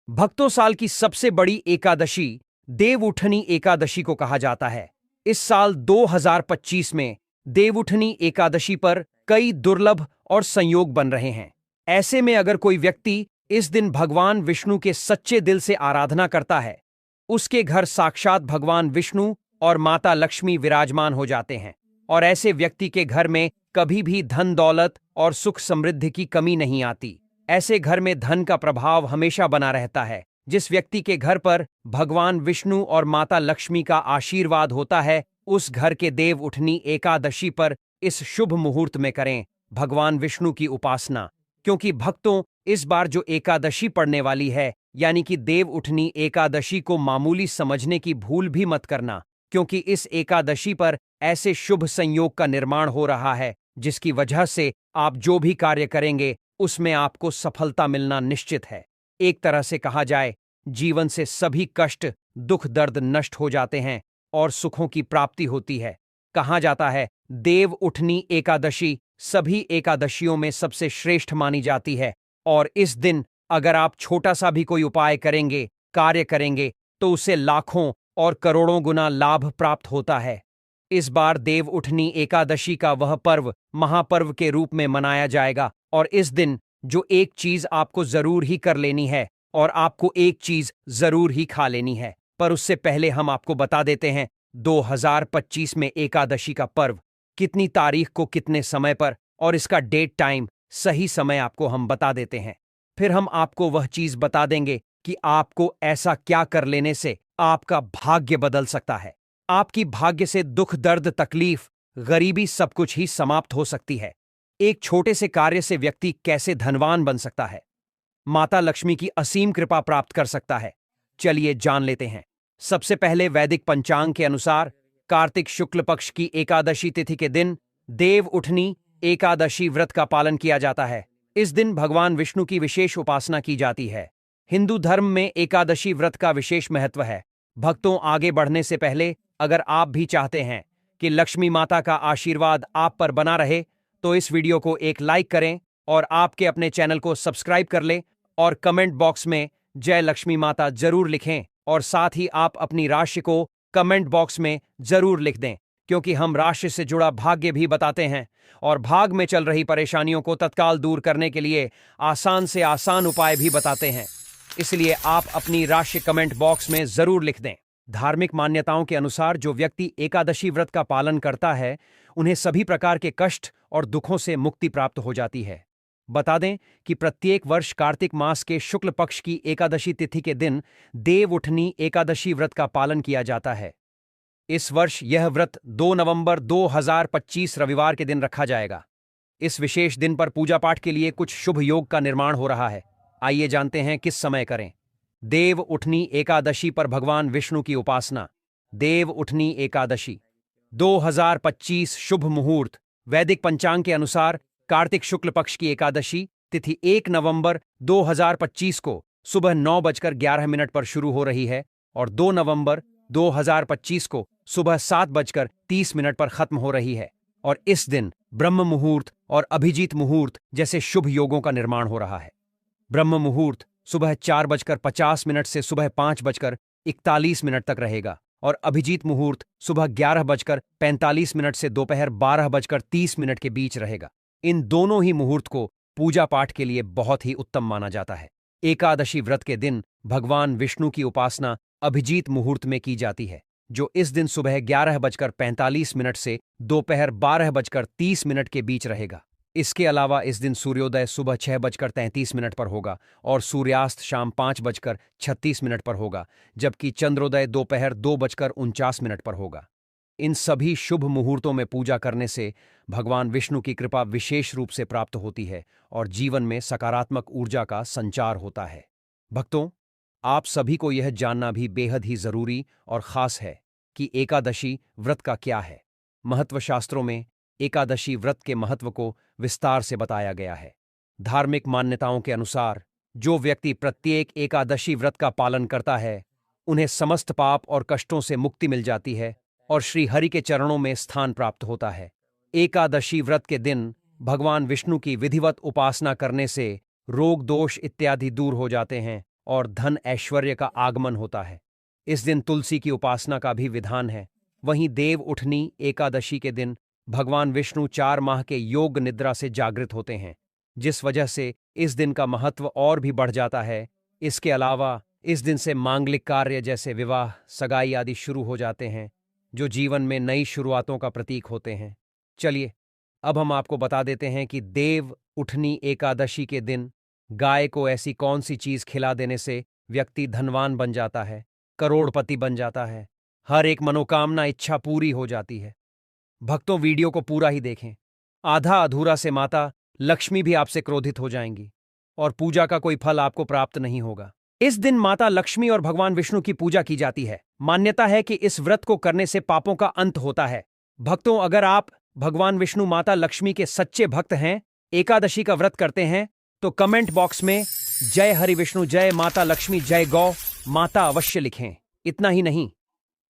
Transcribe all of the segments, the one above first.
भक्तों, साल की सबसे बड़ी एकादशी देवउठनी एकादशी को कहा जाता है। इस साल 2025 में देवउठनी एकादशी पर कई दुर्लभ और संयोग बन रहे हैं। ऐसे में अगर कोई व्यक्ति इस दिन भगवान विष्णु के सच्चे दिल से आराधना करता है, उसके घर साक्षात भगवान विष्णु और माता लक्ष्मी विराजमान हो जाते हैं और ऐसे व्यक्ति के घर में कभी भी धन दौलत और सुख समृद्धि की कमी नहीं आती। ऐसे घर में धन का प्रभाव हमेशा बना रहता है। जिस व्यक्ति के घर पर भगवान विष्णु और माता लक्ष्मी का आशीर्वाद होता है, उस घर के देव उठनी एकादशी पर इस शुभ मुहूर्त में करें भगवान विष्णु की उपासना। क्योंकि भक्तों, इस बार जो एकादशी पड़ने वाली है, यानी कि देव उठनी एकादशी को मामूली समझने की भूल भी मत करना, क्योंकि इस एकादशी पर ऐसे शुभ संयोग का निर्माण हो रहा है जिसकी वजह से आप जो भी कार्य करेंगे उसमें आपको सफलता मिलना निश्चित है। एक तरह से कहा जाए, जीवन से सभी कष्ट, दुख, दर्द नष्ट हो जाते हैं और सुखों की प्राप्ति होती है। कहा जाता है, देव उठनी एकादशी सभी एकादशियों में सबसे श्रेष्ठ मानी जाती है और इस दिन अगर आप छोटा सा भी कोई उपाय करेंगे, कार्य करेंगे, तो उसे लाखों और करोड़ों गुना लाभ प्राप्त होता है। इस बार देव उठनी एकादशी का वह पर्व महापर्व के रूप में मनाया जाएगा और इस दिन जो एक चीज आपको जरूर ही कर लेनी है और आपको एक चीज जरूर ही खा लेनी है। पर उससे पहले हम आपको बता देते हैं 2025 में एकादशी का पर्व कितनी तारीख को, कितने समय पर, और इसका डेट टाइम सही समय आपको हम बता देते हैं। फिर हम आपको वह चीज बता देंगे कि आपको ऐसा क्या कर लेने से आपका भाग्य बदल सकता है। आपकी भाग्य से दुख, दर्द, तकलीफ, गरीबी सब कुछ ही समाप्त हो सकती है। एक छोटे से कार्य से व्यक्ति कैसे धनवान बन सकता है, माता लक्ष्मी की असीम कृपा प्राप्त कर सकता है, चलिए जान लेते हैं। सबसे पहले वैदिक पंचांग के अनुसार कार्तिक शुक्ल पक्ष की एकादशी तिथि के दिन देव उठनी एकादशी व्रत का पालन किया जाता है। इस दिन भगवान विष्णु की विशेष उपासना की जाती है। हिंदू धर्म में एकादशी व्रत का विशेष महत्व है। भक्तों, आगे बढ़ने से पहले अगर आप भी चाहते हैं कि लक्ष्मी माता का आशीर्वाद आप पर बना रहे, तो इस वीडियो को एक लाइक करें और आपके अपने चैनल को सब्सक्राइब कर लें और कमेंट बॉक्स में जय लक्ष्मी माता जरूर लिखें और साथ ही आप अपनी राशि को कमेंट बॉक्स में जरूर लिख दें, क्योंकि हम राशि से जुड़ा भाग्य भी बताते हैं और भाग में चल रही परेशानियों को तत्काल दूर करने के लिए आसान से आसान उपाय भी बताते हैं। इसलिए आप अपनी राशि कमेंट बॉक्स में जरूर लिख दें। धार्मिक मान्यताओं के अनुसार जो व्यक्ति एकादशी व्रत का पालन करता है, उन्हें सभी प्रकार के कष्ट और दुखों से मुक्ति प्राप्त हो जाती है। बता दें कि प्रत्येक वर्ष कार्तिक मास के शुक्ल पक्ष की एकादशी तिथि के दिन देव उठनी एकादशी व्रत का पालन किया जाता है। इस वर्ष यह व्रत 2 नवंबर 2025 रविवार के दिन रखा जाएगा। इस विशेष दिन पर पूजा पाठ के लिए कुछ शुभ योग का निर्माण हो रहा है। आइए जानते हैं किस समय करें। देव उठनी एकादशी पर भगवान विष्णु की उपासना। देव उठनी एकादशी 2025 शुभ मुहूर्त। वैदिक पंचांग के अनुसार कार्तिक शुक्ल पक्ष की एकादशी तिथि 1 नवंबर 2025 को सुबह 9:11 पर शुरू हो रही है और 2 नवंबर 2025 को सुबह 7:30 पर खत्म हो रही है। और इस दिन ब्रह्म मुहूर्त और अभिजीत मुहूर्त जैसे शुभ योगों का निर्माण हो रहा है। ब्रह्म मुहूर्त सुबह 4:50 से सुबह 5:41 तक रहेगा और अभिजीत मुहूर्त सुबह 11:45 से दोपहर 12:30 के बीच रहेगा। इन दोनों ही मुहूर्त को पूजा पाठ के लिए बहुत ही उत्तम माना जाता है। एकादशी व्रत के दिन भगवान विष्णु की उपासना अभिजीत मुहूर्त में की जाती है, जो इस दिन सुबह 11:45 से दोपहर 12:30 के बीच रहेगा। इसके अलावा इस दिन सूर्योदय सुबह 6:33 पर होगा और सूर्यास्त शाम 5:36 पर होगा, जबकि चंद्रोदय दोपहर 2:49 पर होगा। इन सभी शुभ मुहूर्तों में पूजा करने से भगवान विष्णु की कृपा विशेष रूप से प्राप्त होती है और जीवन में सकारात्मक ऊर्जा का संचार होता है। भक्तों, आप सभी को यह जानना भी बेहद ही जरूरी और खास है कि एकादशी व्रत का क्या है। महत्व शास्त्रों में एकादशी व्रत के महत्व को विस्तार से बताया गया है। धार्मिक मान्यताओं के अनुसार जो व्यक्ति प्रत्येक एकादशी व्रत का पालन करता है, उन्हें समस्त पाप और कष्टों से मुक्ति मिल जाती है और श्री हरि के चरणों में स्थान प्राप्त होता है। एकादशी व्रत के दिन भगवान विष्णु की विधिवत उपासना करने से रोग दोष इत्यादि दूर हो जाते हैं और धन ऐश्वर्य का आगमन होता है। इस दिन तुलसी की उपासना का भी विधान है। वहीं देव उठनी एकादशी के दिन भगवान विष्णु 4 माह के योग निद्रा से जागृत होते हैं, जिस वजह से इस दिन का महत्व और भी बढ़ जाता है। इसके अलावा इस दिन से मांगलिक कार्य जैसे विवाह, सगाई आदि शुरू हो जाते हैं, जो जीवन में नई शुरुआतों का प्रतीक होते हैं। चलिए, अब हम आपको बता देते हैं कि देव उठनी एकादशी के दिन गाय को ऐसी कौन सी चीज खिला देने से व्यक्ति धनवान बन जाता है, करोड़पति बन जाता है, हर एक मनोकामना इच्छा पूरी हो जाती है। भक्तों, वीडियो को पूरा ही देखें। आधा अधूरा से माता लक्ष्मी भी आपसे क्रोधित हो जाएंगी और पूजा का कोई फल आपको प्राप्त नहीं होगा। इस दिन माता लक्ष्मी और भगवान विष्णु की पूजा की जाती है। मान्यता है कि इस व्रत को करने से पापों का अंत होता है। भक्तों, अगर आप भगवान विष्णु माता लक्ष्मी के सच्चे भक्त हैं, एकादशी का व्रत करते हैं, तो कमेंट बॉक्स में जय हरि विष्णु, जय माता लक्ष्मी, जय गौ माता अवश्य लिखें। इतना ही नहीं,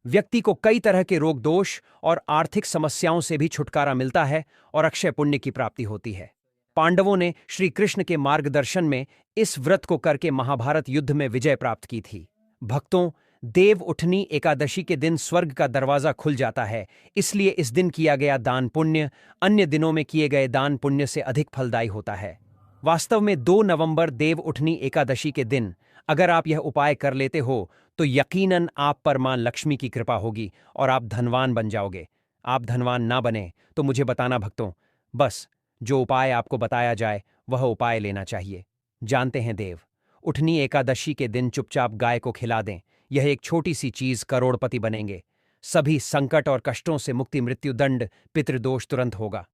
व्यक्ति को कई तरह के रोग दोष और आर्थिक समस्याओं से भी छुटकारा मिलता है और अक्षय पुण्य की प्राप्ति होती है। पांडवों ने श्री कृष्ण के मार्गदर्शन में इस व्रत को करके महाभारत युद्ध में विजय प्राप्त की थी। भक्तों, देव उठनी एकादशी के दिन स्वर्ग का दरवाजा खुल जाता है, इसलिए इस दिन किया गया दान पुण्य अन्य दिनों में किए गए दान पुण्य से अधिक फलदायी होता है। वास्तव में 2 नवंबर देव उठनी एकादशी के दिन अगर आप यह उपाय कर लेते हो तो यकीनन आप पर मां लक्ष्मी की कृपा होगी और आप धनवान बन जाओगे। आप धनवान ना बने तो मुझे बताना भक्तों, बस जो उपाय आपको बताया जाए वह उपाय लेना चाहिए। जानते हैं, देव उठनी एकादशी के दिन चुपचाप गाय को खिला दें। यह एक छोटी सी चीज करोड़पति बनेंगे। सभी संकट और कष्टों से मुक्ति, मृत्युदंड, पितृदोष तुरंत होगा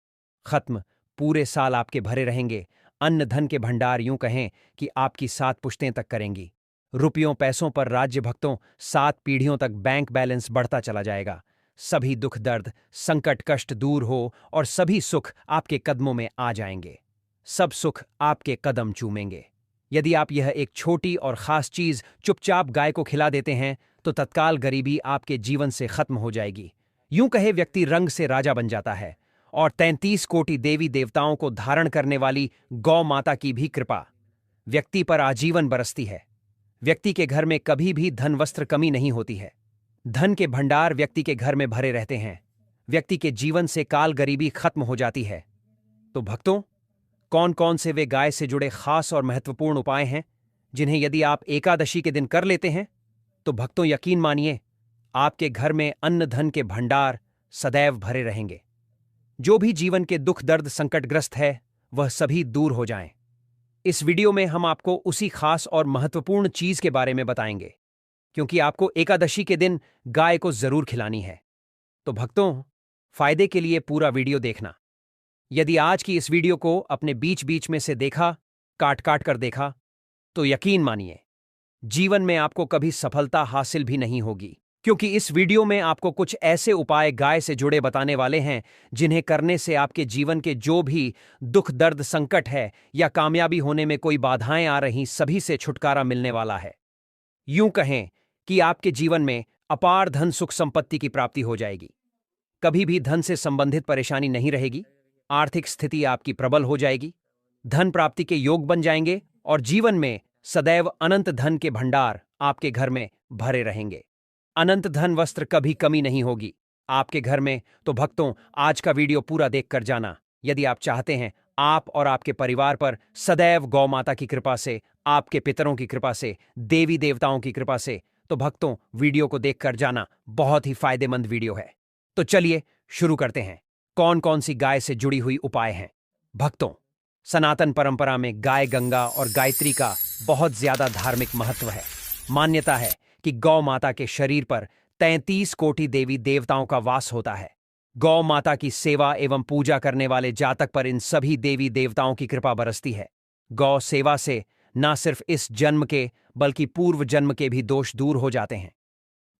खत्म। पूरे साल आपके भरे रहेंगे। अन्न धन के भंडार यूं कहें कि आपकी 7 पुश्तें तक करेंगी। रुपयों पैसों पर राज्य भक्तों, 7 पीढ़ियों तक बैंक बैलेंस बढ़ता चला जाएगा। सभी दुख दर्द संकट कष्ट दूर हो और सभी सुख आपके कदमों में आ जाएंगे। सब सुख आपके कदम चूमेंगे। यदि आप यह एक छोटी और खास चीज चुपचाप गाय को खिला देते हैं तो तत्काल गरीबी आपके जीवन से खत्म हो जाएगी। यूं कहे व्यक्ति रंग से राजा बन जाता है और 33 कोटि देवी देवताओं को धारण करने वाली गौ माता की भी कृपा व्यक्ति पर आजीवन बरसती है। व्यक्ति के घर में कभी भी धन वस्त्र कमी नहीं होती है। धन के भंडार व्यक्ति के घर में भरे रहते हैं। व्यक्ति के जीवन से काल गरीबी खत्म हो जाती है। तो भक्तों, कौन कौन से वे गाय से जुड़े खास और महत्वपूर्ण उपाय हैं जिन्हें यदि आप एकादशी के दिन कर लेते हैं तो भक्तों यकीन मानिए, आपके घर में अन्न धन के भंडार सदैव भरे रहेंगे। जो भी जीवन के दुख दर्द संकटग्रस्त है वह सभी दूर हो जाएं। इस वीडियो में हम आपको उसी खास और महत्वपूर्ण चीज के बारे में बताएंगे, क्योंकि आपको एकादशी के दिन गाय को जरूर खिलानी है। तो भक्तों, फायदे के लिए पूरा वीडियो देखना। यदि आज की इस वीडियो को अपने बीच बीच में से देखा, काट काट कर देखा, तो यकीन मानिए जीवन में आपको कभी सफलता हासिल भी नहीं होगी, क्योंकि इस वीडियो में आपको कुछ ऐसे उपाय गाय से जुड़े बताने वाले हैं जिन्हें करने से आपके जीवन के जो भी दुख दर्द संकट है या कामयाबी होने में कोई बाधाएं आ रही, सभी से छुटकारा मिलने वाला है। यूं कहें कि आपके जीवन में अपार धन सुख संपत्ति की प्राप्ति हो जाएगी। कभी भी धन से संबंधित परेशानी नहीं रहेगी। आर्थिक स्थिति आपकी प्रबल हो जाएगी। धन प्राप्ति के योग बन जाएंगे और जीवन में सदैव अनंत धन के भंडार आपके घर में भरे रहेंगे। अनंत धन वस्त्र कभी कमी नहीं होगी आपके घर में। तो भक्तों, आज का वीडियो पूरा देखकर जाना। यदि आप चाहते हैं आप और आपके परिवार पर सदैव गौ माता की कृपा से, आपके पितरों की कृपा से, देवी देवताओं की कृपा से, तो भक्तों वीडियो को देखकर जाना। बहुत ही फायदेमंद वीडियो है। तो चलिए शुरू करते हैं। कौन कौन सी गाय से जुड़ी हुई उपाय हैं। भक्तों, सनातन परंपरा में गाय गंगा और गायत्री का बहुत ज्यादा धार्मिक महत्व है। मान्यता है कि गौ माता के शरीर पर 33 कोटि देवी देवताओं का वास होता है। गौ माता की सेवा एवं पूजा करने वाले जातक पर इन सभी देवी देवताओं की कृपा बरसती है। गौ सेवा से न सिर्फ इस जन्म के बल्कि पूर्व जन्म के भी दोष दूर हो जाते हैं।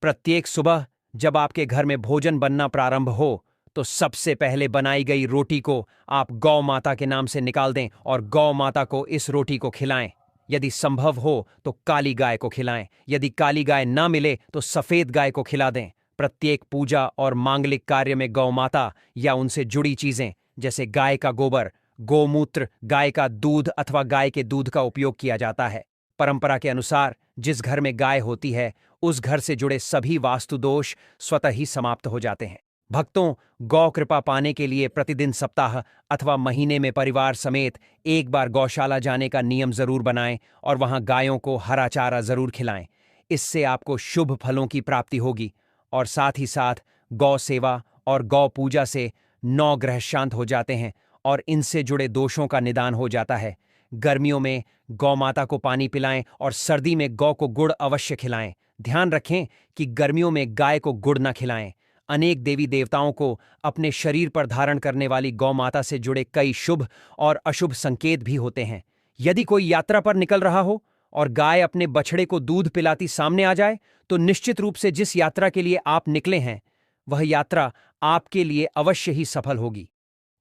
प्रत्येक सुबह जब आपके घर में भोजन बनना प्रारंभ हो तो सबसे पहले बनाई गई रोटी को आप गौ माता के नाम से निकाल दें और गौ माता को इस रोटी को खिलाएं। यदि संभव हो तो काली गाय को खिलाएं। यदि काली गाय ना मिले तो सफेद गाय को खिला दें। प्रत्येक पूजा और मांगलिक कार्य में गौ माता या उनसे जुड़ी चीजें जैसे गाय का गोबर, गोमूत्र, गाय का दूध अथवा गाय के दूध का उपयोग किया जाता है। परंपरा के अनुसार जिस घर में गाय होती है उस घर से जुड़े सभी वास्तु दोष स्वतः ही समाप्त हो जाते हैं। भक्तों, गौ कृपा पाने के लिए प्रतिदिन, सप्ताह अथवा महीने में परिवार समेत एक बार गौशाला जाने का नियम जरूर बनाएं और वहां गायों को हरा चारा जरूर खिलाएं। इससे आपको शुभ फलों की प्राप्ति होगी और साथ ही साथ गौ सेवा और गौ पूजा से 9 ग्रह शांत हो जाते हैं और इनसे जुड़े दोषों का निदान हो जाता है। गर्मियों में गौ माता को पानी पिलाएं और सर्दी में गौ को गुड़ अवश्य खिलाएं। ध्यान रखें कि गर्मियों में गाय को गुड़ न खिलाएं। अनेक देवी देवताओं को अपने शरीर पर धारण करने वाली गौ माता से जुड़े कई शुभ और अशुभ संकेत भी होते हैं। यदि कोई यात्रा पर निकल रहा हो और गाय अपने बछड़े को दूध पिलाती सामने आ जाए तो निश्चित रूप से जिस यात्रा के लिए आप निकले हैं वह यात्रा आपके लिए अवश्य ही सफल होगी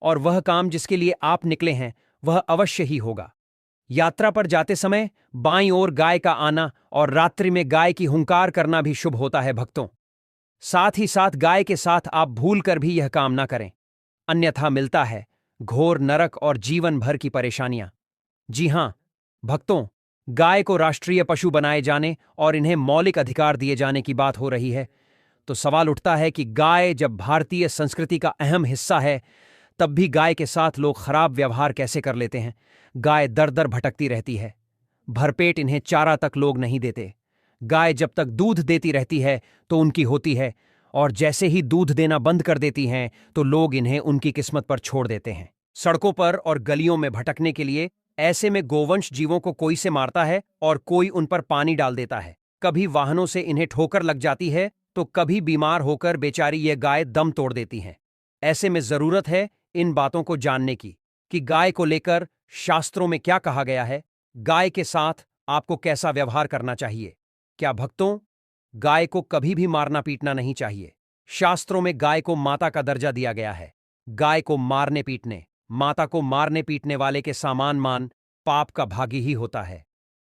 और वह काम जिसके लिए आप निकले हैं वह अवश्य ही होगा। यात्रा पर जाते समय बाईं ओर गाय का आना और रात्रि में गाय की हुंकार करना भी शुभ होता है भक्तों। साथ ही साथ गाय के साथ आप भूल कर भी यह काम ना करें, अन्यथा मिलता है घोर नरक और जीवन भर की परेशानियां। जी हां भक्तों, गाय को राष्ट्रीय पशु बनाए जाने और इन्हें मौलिक अधिकार दिए जाने की बात हो रही है तो सवाल उठता है कि गाय जब भारतीय संस्कृति का अहम हिस्सा है तब भी गाय के साथ लोग खराब व्यवहार कैसे कर लेते हैं। गाय दर दर भटकती रहती है, भरपेट इन्हें चारा तक लोग नहीं देते। गाय जब तक दूध देती रहती है तो उनकी होती है और जैसे ही दूध देना बंद कर देती हैं तो लोग इन्हें उनकी किस्मत पर छोड़ देते हैं। सड़कों पर और गलियों में भटकने के लिए ऐसे में गोवंश जीवों को कोई से मारता है और कोई उन पर पानी डाल देता है। कभी वाहनों से इन्हें ठोकर लग जाती है तो कभी बीमार होकर बेचारी ये गाय दम तोड़ देती हैं। ऐसे में जरूरत है इन बातों को जानने की कि गाय को लेकर शास्त्रों में क्या कहा गया है, गाय के साथ आपको कैसा व्यवहार करना चाहिए। क्या भक्तों, गाय को कभी भी मारना पीटना नहीं चाहिए। शास्त्रों में गाय को माता का दर्जा दिया गया है। गाय को मारने पीटने, माता को मारने पीटने वाले के सामान मान पाप का भागी ही होता है।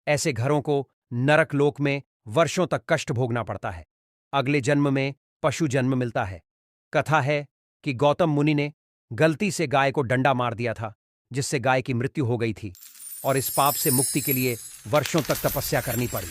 ऐसे घरों को नरक लोक में वर्षों तक कष्ट भोगना पड़ता है। अगले जन्म में पशु जन्म मिलता है। कथा है कि गौतम मुनि ने गलती से गाय को डंडा मार दिया था जिससे गाय की मृत्यु हो गई थी और इस पाप से मुक्ति के लिए वर्षों तक तपस्या करनी पड़ी।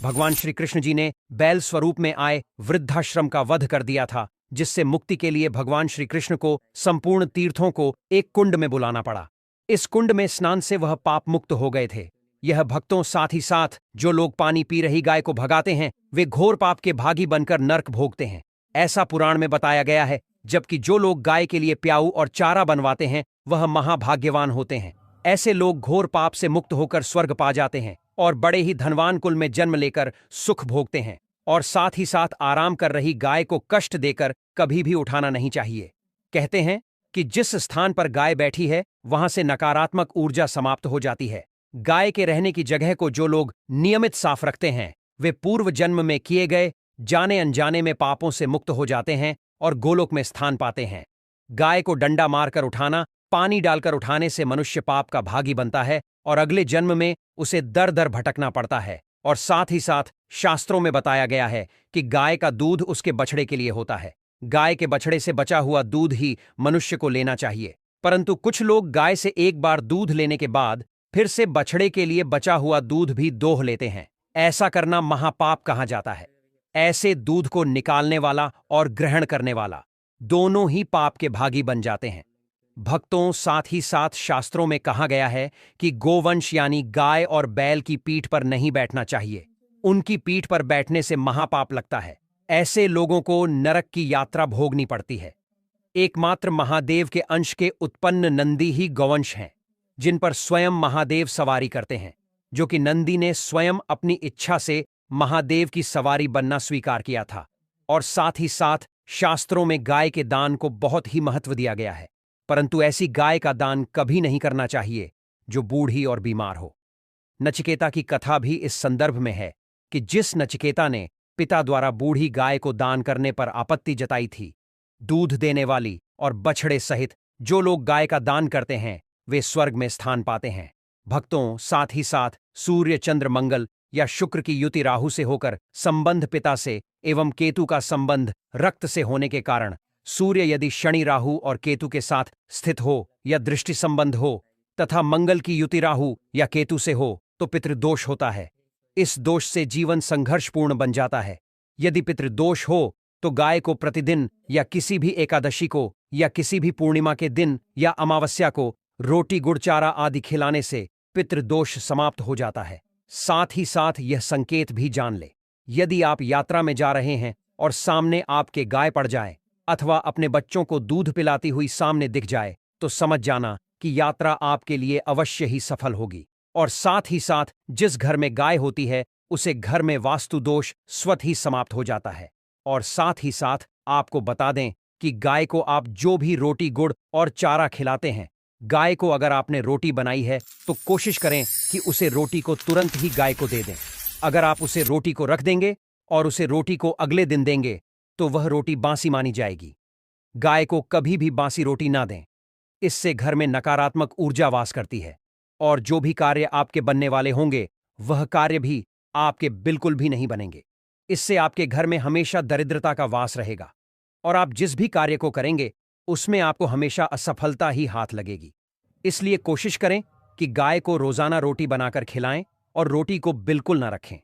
भगवान श्री कृष्ण जी ने बैल स्वरूप में आए वृद्धाश्रम का वध कर दिया था जिससे मुक्ति के लिए भगवान श्री कृष्ण को संपूर्ण तीर्थों को एक कुंड में बुलाना पड़ा। इस कुंड में स्नान से वह पाप मुक्त हो गए थे। यह भक्तों, साथ ही साथ जो लोग पानी पी रही गाय को भगाते हैं वे घोर पाप के भागी बनकर नरक भोगते हैं, ऐसा पुराण में बताया गया है। जबकि जो लोग गाय के लिए प्याऊ और चारा बनवाते हैं वह महाभाग्यवान होते हैं। ऐसे लोग घोर पाप से मुक्त होकर स्वर्ग पा जाते हैं और बड़े ही धनवान कुल में जन्म लेकर सुख भोगते हैं। और साथ ही साथ आराम कर रही गाय को कष्ट देकर कभी भी उठाना नहीं चाहिए। कहते हैं कि जिस स्थान पर गाय बैठी है वहां से नकारात्मक ऊर्जा समाप्त हो जाती है। गाय के रहने की जगह को जो लोग नियमित साफ रखते हैं वे पूर्व जन्म में किए गए जाने अनजाने में पापों से मुक्त हो जाते हैं और गोलोक में स्थान पाते हैं। गाय को डंडा मारकर उठाना, पानी डालकर उठाने से मनुष्य पाप का भागी बनता है और अगले जन्म में उसे दर दर भटकना पड़ता है। और साथ ही साथ शास्त्रों में बताया गया है कि गाय का दूध उसके बछड़े के लिए होता है। गाय के बछड़े से बचा हुआ दूध ही मनुष्य को लेना चाहिए, परंतु कुछ लोग गाय से एक बार दूध लेने के बाद फिर से बछड़े के लिए बचा हुआ दूध भी दोह लेते हैं। ऐसा करना महापाप कहा जाता है। ऐसे दूध को निकालने वाला और ग्रहण करने वाला दोनों ही पाप के भागी बन जाते हैं। भक्तों, साथ ही साथ शास्त्रों में कहा गया है कि गोवंश यानी गाय और बैल की पीठ पर नहीं बैठना चाहिए। उनकी पीठ पर बैठने से महापाप लगता है। ऐसे लोगों को नरक की यात्रा भोगनी पड़ती है। एकमात्र महादेव के अंश के उत्पन्न नंदी ही गौवंश हैं, जिन पर स्वयं महादेव सवारी करते हैं, जो कि नंदी ने स्वयं अपनी इच्छा से महादेव की सवारी बनना स्वीकार किया था। और साथ ही साथ शास्त्रों में गाय के दान को बहुत ही महत्व दिया गया है, परंतु ऐसी गाय का दान कभी नहीं करना चाहिए जो बूढ़ी और बीमार हो। नचिकेता की कथा भी इस संदर्भ में है कि जिस नचिकेता ने पिता द्वारा बूढ़ी गाय को दान करने पर आपत्ति जताई थी, दूध देने वाली और बछड़े सहित जो लोग गाय का दान करते हैं वे स्वर्ग में स्थान पाते हैं। भक्तों, साथ ही साथ सूर्य, चंद्र, मंगल या शुक्र की युति राहु से होकर संबंध पिता से एवं केतु का संबंध रक्त से होने के कारण सूर्य यदि शनि, राहु और केतु के साथ स्थित हो या दृष्टि संबंध हो तथा मंगल की युति राहु या केतु से हो तो पितृदोष होता है। इस दोष से जीवन संघर्षपूर्ण बन जाता है। यदि पितृदोष हो तो गाय को प्रतिदिन या किसी भी एकादशी को या किसी भी पूर्णिमा के दिन या अमावस्या को रोटी गुड़ चारा आदि खिलाने से पितृदोष समाप्त हो जाता है। साथ ही साथ यह संकेत भी जान ले, यदि आप यात्रा में जा रहे हैं और सामने आपके गाय पड़ जाए अथवा अपने बच्चों को दूध पिलाती हुई सामने दिख जाए तो समझ जाना कि यात्रा आपके लिए अवश्य ही सफल होगी। और साथ ही साथ जिस घर में गाय होती है उसे घर में वास्तु दोष स्वतः ही समाप्त हो जाता है। और साथ ही साथ आपको बता दें कि गाय को आप जो भी रोटी गुड़ और चारा खिलाते हैं, गाय को अगर आपने रोटी बनाई है तो कोशिश करें कि उसे रोटी को तुरंत ही गाय को दे दें। अगर आप उसे रोटी को रख देंगे और उसे रोटी को अगले दिन देंगे तो वह रोटी बासी मानी जाएगी। गाय को कभी भी बासी रोटी ना दें, इससे घर में नकारात्मक ऊर्जा वास करती है और जो भी कार्य आपके बनने वाले होंगे वह कार्य भी आपके बिल्कुल भी नहीं बनेंगे। इससे आपके घर में हमेशा दरिद्रता का वास रहेगा और आप जिस भी कार्य को करेंगे उसमें आपको हमेशा असफलता ही हाथ लगेगी। इसलिए कोशिश करें कि गाय को रोजाना रोटी बनाकर खिलाएं और रोटी को बिल्कुल ना रखें।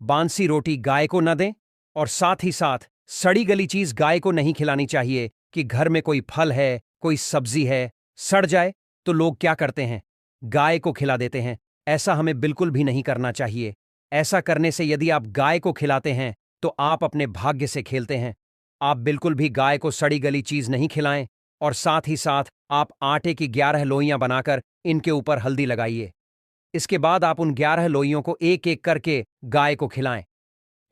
बांसी रोटी गाय को न दें और साथ ही साथ सड़ी गली चीज गाय को नहीं खिलानी चाहिए कि घर में कोई फल है, कोई सब्जी है, सड़ जाए तो लोग क्या करते हैं, गाय को खिला देते हैं। ऐसा हमें बिल्कुल भी नहीं करना चाहिए। ऐसा करने से यदि आप गाय को खिलाते हैं तो आप अपने भाग्य से खेलते हैं। आप बिल्कुल भी गाय को सड़ी गली चीज नहीं खिलाएं और साथ ही साथ आप आटे की 11 लोइयां बनाकर इनके ऊपर हल्दी लगाइए। इसके बाद आप उन 11 लोइयों को एक एक करके गाय को खिलाएं।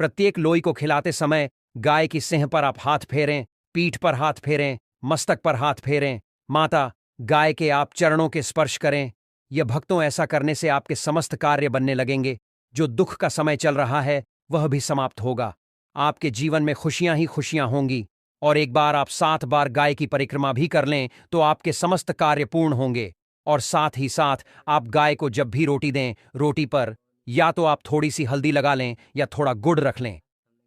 प्रत्येक लोई को खिलाते समय गाय की सिंह पर आप हाथ फेरें, पीठ पर हाथ फेरें, मस्तक पर हाथ फेरें। माता गाय के आप चरणों के स्पर्श करें। यह भक्तों ऐसा करने से आपके समस्त कार्य बनने लगेंगे। जो दुख का समय चल रहा है वह भी समाप्त होगा। आपके जीवन में खुशियां ही खुशियां होंगी। और एक बार आप 7 बार गाय की परिक्रमा भी कर लें तो आपके समस्त कार्य पूर्ण होंगे। और साथ ही साथ आप गाय को जब भी रोटी दें, रोटी पर या तो आप थोड़ी सी हल्दी लगा लें या थोड़ा गुड़ रख लें।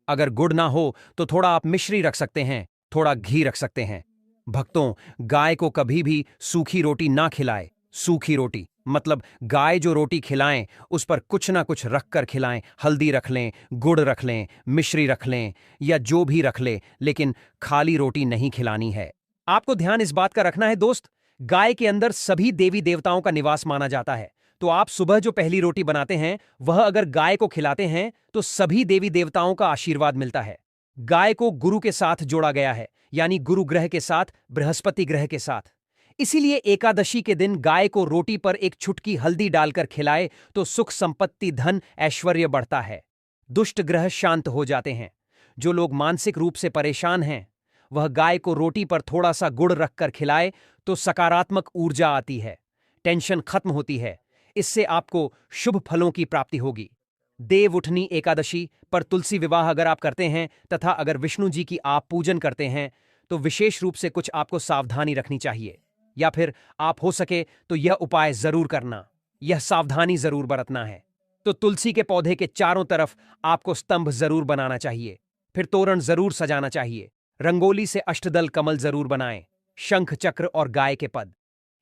अगर गुड़ ना हो तो थोड़ा आप मिश्री रख सकते हैं, थोड़ा घी रख सकते हैं। भक्तों, गाय को कभी भी सूखी रोटी ना खिलाए। सूखी रोटी मतलब गाय जो रोटी खिलाएं उस पर कुछ ना कुछ रख कर खिलाएं। हल्दी रख लें, गुड़ रख लें, मिश्री रख लें या जो भी रख ले, लेकिन खाली रोटी नहीं खिलानी है। आपको ध्यान इस बात का रखना है दोस्त, गाय के अंदर सभी देवी देवताओं का निवास माना जाता है। तो आप सुबह जो पहली रोटी बनाते हैं वह अगर गाय को खिलाते हैं तो सभी देवी देवताओं का आशीर्वाद मिलता है। गाय को गुरु के साथ जोड़ा गया है, यानी गुरु ग्रह के साथ, बृहस्पति ग्रह के साथ। इसीलिए एकादशी के दिन गाय को रोटी पर एक चुटकी हल्दी डालकर खिलाए तो सुख संपत्ति धन ऐश्वर्य बढ़ता है। दुष्ट ग्रह शांत हो जाते हैं। जो लोग मानसिक रूप से परेशान हैं वह गाय को रोटी पर थोड़ा सा गुड़ रखकर खिलाए तो सकारात्मक ऊर्जा आती है, टेंशन खत्म होती है। इससे आपको शुभ फलों की प्राप्ति होगी। देव उठनी एकादशी पर तुलसी विवाह अगर आप करते हैं तथा अगर विष्णु जी की आप पूजन करते हैं तो विशेष रूप से कुछ आपको सावधानी रखनी चाहिए, या फिर आप हो सके तो यह उपाय जरूर करना, यह सावधानी जरूर बरतना है। तो तुलसी के पौधे के चारों तरफ आपको स्तंभ जरूर बनाना चाहिए, फिर तोरण जरूर सजाना चाहिए, रंगोली से अष्टदल कमल जरूर बनाएं, शंख चक्र और गाय के पद,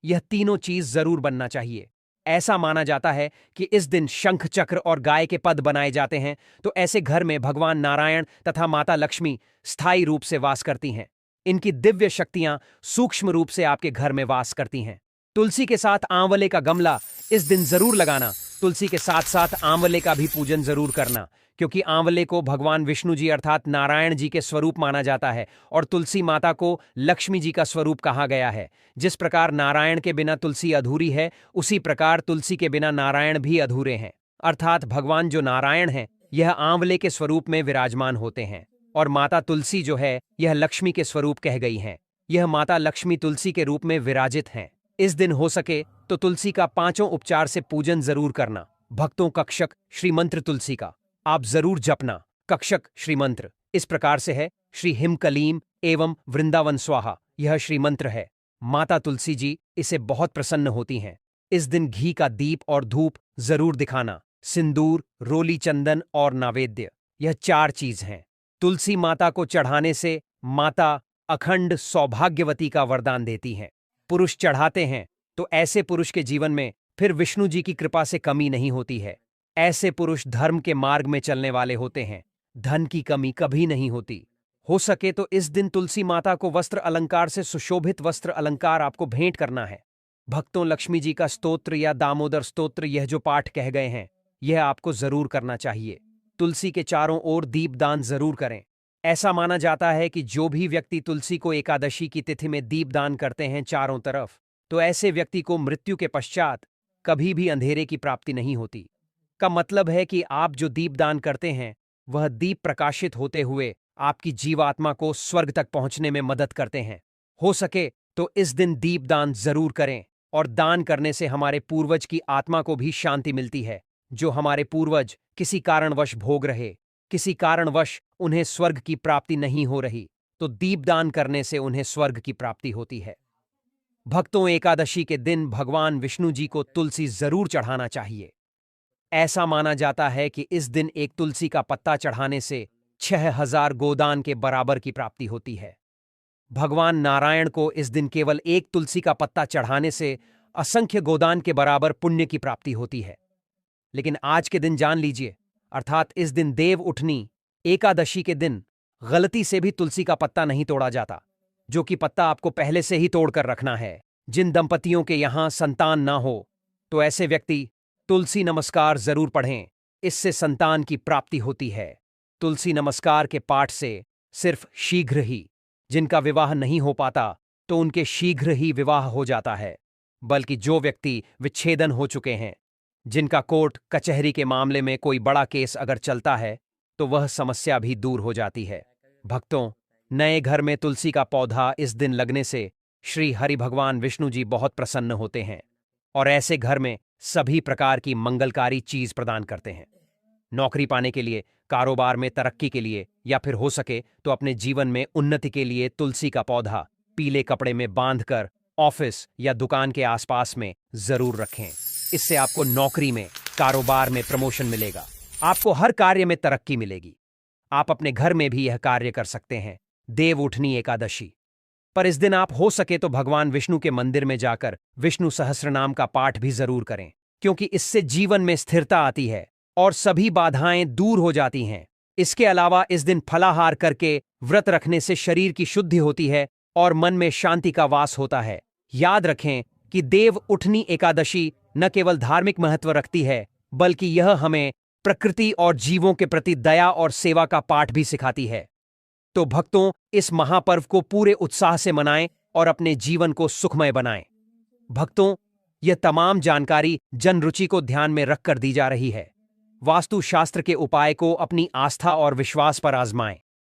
यह तीनों चीज जरूर बनना चाहिए। ऐसा माना जाता है कि इस दिन शंख चक्र और गाय के पद बनाए जाते हैं तो ऐसे घर में भगवान नारायण तथा माता लक्ष्मी स्थायी रूप से वास करती हैं। इनकी दिव्य शक्तियां सूक्ष्म रूप से आपके घर में वास करती हैं। तुलसी के साथ आंवले का गमला इस दिन जरूर लगाना। तुलसी के साथ साथ आंवले का भी पूजन जरूर करना, क्योंकि आंवले को भगवान विष्णु जी अर्थात नारायण जी के स्वरूप माना जाता है और तुलसी माता को लक्ष्मी जी का स्वरूप कहा गया है। जिस प्रकार नारायण के बिना तुलसी अधूरी है, उसी प्रकार तुलसी के बिना नारायण भी अधूरे हैं। अर्थात भगवान जो नारायण हैं यह आंवले के स्वरूप में विराजमान होते हैं और माता तुलसी जो है यह लक्ष्मी के स्वरूप कह गई हैं। यह माता लक्ष्मी तुलसी के रूप में विराजित हैं। इस दिन हो सके तो तुलसी का 5 उपचार से पूजन जरूर करना। भक्तों, कक्षक श्रीमंत्र तुलसी का आप जरूर जपना। कक्षक श्रीमंत्र इस प्रकार से है, श्री हिम कलीम एवं वृंदावन स्वाहा, यह श्रीमंत्र है। माता तुलसी जी इसे बहुत प्रसन्न होती हैं। इस दिन घी का दीप और धूप जरूर दिखाना। सिंदूर, रोली चंदन और नैवेद्य, यह 4 चीज हैं। तुलसी माता को चढ़ाने से माता अखंड सौभाग्यवती का वरदान देती हैं। पुरुष चढ़ाते हैं तो ऐसे पुरुष के जीवन में फिर विष्णु जी की कृपा से कमी नहीं होती है। ऐसे पुरुष धर्म के मार्ग में चलने वाले होते हैं। धन की कमी कभी नहीं होती। हो सके तो इस दिन तुलसी माता को वस्त्र अलंकार से सुशोभित वस्त्र अलंकार आपको भेंट करना है। भक्तों, लक्ष्मी जी का स्तोत्र या दामोदर स्तोत्र, यह जो पाठ कह गए हैं, यह आपको जरूर करना चाहिए। तुलसी के चारों ओर दीपदान जरूर करें। ऐसा माना जाता है कि जो भी व्यक्ति तुलसी को एकादशी की तिथि में दीपदान करते हैं चारों तरफ, तो ऐसे व्यक्ति को मृत्यु के पश्चात कभी भी अंधेरे की प्राप्ति नहीं होती। का मतलब है कि आप जो दीपदान करते हैं वह दीप प्रकाशित होते हुए आपकी जीवात्मा को स्वर्ग तक पहुंचने में मदद करते हैं। हो सके तो इस दिन दीपदान जरूर करें, और दान करने से हमारे पूर्वज की आत्मा को भी शांति मिलती है। जो हमारे पूर्वज किसी कारणवश भोग रहे, किसी कारणवश उन्हें स्वर्ग की प्राप्ति नहीं हो रही, तो दीपदान करने से उन्हें स्वर्ग की प्राप्ति होती है। भक्तों, एकादशी के दिन भगवान विष्णु जी को तुलसी जरूर चढ़ाना चाहिए। ऐसा माना जाता है कि इस दिन एक तुलसी का पत्ता चढ़ाने से 6000 गोदान के बराबर की प्राप्ति होती है। भगवान नारायण को इस दिन केवल एक तुलसी का पत्ता चढ़ाने से असंख्य गोदान के बराबर पुण्य की प्राप्ति होती है। लेकिन आज के दिन जान लीजिए, अर्थात इस दिन देव उठनी एकादशी के दिन गलती से भी तुलसी का पत्ता नहीं तोड़ा जाता, जो कि पत्ता आपको पहले से ही तोड़कर रखना है। जिन दंपतियों के यहां संतान ना हो, तो ऐसे व्यक्ति तुलसी नमस्कार जरूर पढ़ें, इससे संतान की प्राप्ति होती है। तुलसी नमस्कार के पाठ से सिर्फ शीघ्र ही, जिनका विवाह नहीं हो पाता तो उनके शीघ्र ही विवाह हो जाता है, बल्कि जो व्यक्ति विच्छेदन हो चुके हैं, जिनका कोर्ट कचहरी के मामले में कोई बड़ा केस अगर चलता है, तो वह समस्या भी दूर हो जाती है। भक्तों, नए घर में तुलसी का पौधा इस दिन लगने से श्री हरि भगवान विष्णु जी बहुत प्रसन्न होते हैं, और ऐसे घर में सभी प्रकार की मंगलकारी चीज प्रदान करते हैं। नौकरी पाने के लिए, कारोबार में तरक्की के लिए, या फिर हो सके तो अपने जीवन में उन्नति के लिए तुलसी का पौधा पीले कपड़े में बांधकर ऑफिस या दुकान के आसपास में जरूर रखें। इससे आपको नौकरी में, कारोबार में प्रमोशन मिलेगा, आपको हर कार्य में तरक्की मिलेगी। आप अपने घर में भी यह कार्य कर सकते हैं, देव उठनी एकादशी पर। इस दिन आप हो सके तो भगवान विष्णु के मंदिर में जाकर विष्णु सहस्रनाम का पाठ भी जरूर करें, क्योंकि इससे जीवन में स्थिरता आती है और सभी बाधाएं दूर हो जाती हैं। इसके अलावा इस दिन फलाहार करके व्रत रखने से शरीर की शुद्धि होती है और मन में शांति का वास होता है। याद रखें कि देव उठनी एकादशी न केवल धार्मिक महत्व रखती है, बल्कि यह हमें प्रकृति और जीवों के प्रति दया और सेवा का पाठ भी सिखाती है। तो भक्तों, इस महापर्व को पूरे उत्साह से मनाएं और अपने जीवन को सुखमय बनाएं। भक्तों, यह तमाम जानकारी जन रुचि को ध्यान में रखकर दी जा रही है। वास्तु शास्त्र के उपाय को अपनी आस्था और विश्वास पर आजमाएं।